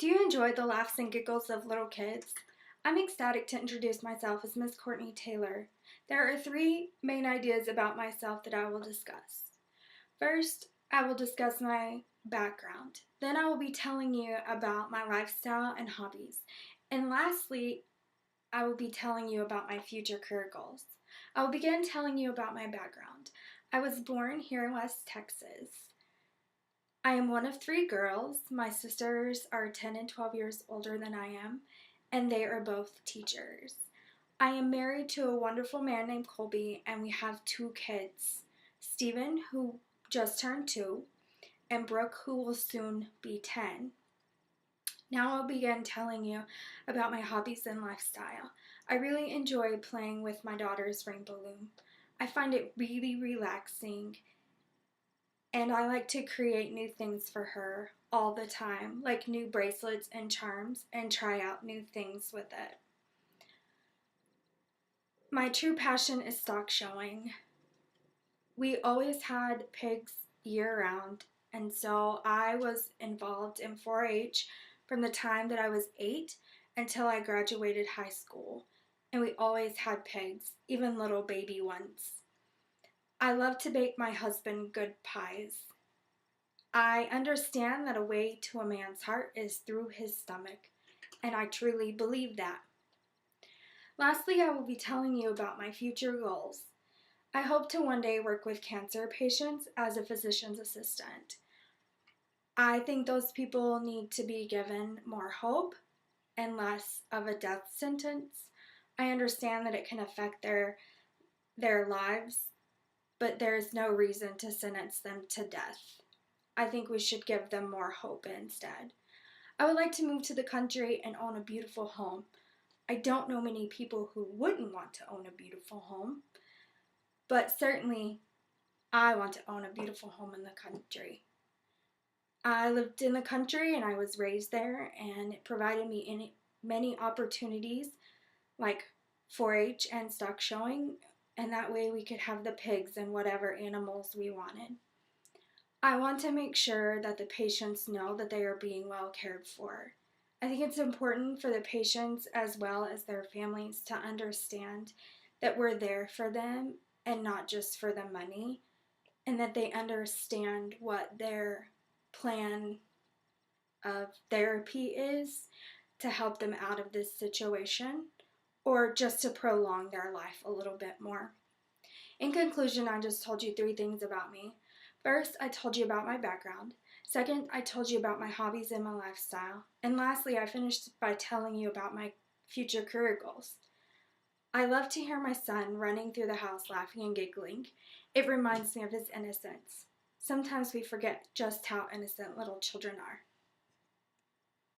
Do you enjoy the laughs and giggles of little kids? I'm ecstatic to introduce myself as Miss Kourtney Taylor. There are three main ideas about myself that I will discuss. First, I will discuss my background. Then I will be telling you about my lifestyle and hobbies. And lastly, I will be telling you about my future career goals. I will begin telling you about my background. I was born here in West Texas. I am one of three girls. My sisters are 10 and 12 years older than I am, and they are both teachers. I am married to a wonderful man named Colby, and we have two kids, Steven, who just turned 2, and Brooke, who will soon be 10. Now I'll begin telling you about my hobbies and lifestyle. I really enjoy playing with my daughter's rainbow loom. I find it really relaxing, and I like to create new things for her all the time, like new bracelets and charms, and try out new things with it. My true passion is stock showing. We always had pigs year-round, and so I was involved in 4-H from the time that I was 8 until I graduated high school, and we always had pigs, even little baby ones. I love to bake my husband good pies. I understand that a way to a man's heart is through his stomach, and I truly believe that. Lastly, I will be telling you about my future goals. I hope to one day work with cancer patients as a physician's assistant. I think those people need to be given more hope and less of a death sentence. I understand that it can affect their lives, but there is no reason to sentence them to death. I think we should give them more hope instead. I would like to move to the country and own a beautiful home. I don't know many people who wouldn't want to own a beautiful home, but certainly I want to own a beautiful home in the country. I lived in the country and I was raised there, and it provided me many opportunities like 4-H and stock showing, and that way we could have the pigs and whatever animals we wanted. I want to make sure that the patients know that they are being well cared for. I think it's important for the patients as well as their families to understand that we're there for them and not just for the money, and that they understand what their plan of therapy is to help them out of this situation, or just to prolong their life a little bit more. In conclusion, I just told you 3 things about me. First, I told you about my background. Second, I told you about my hobbies and my lifestyle. And lastly, I finished by telling you about my future career goals. I love to hear my son running through the house laughing and giggling. It reminds me of his innocence. Sometimes we forget just how innocent little children are.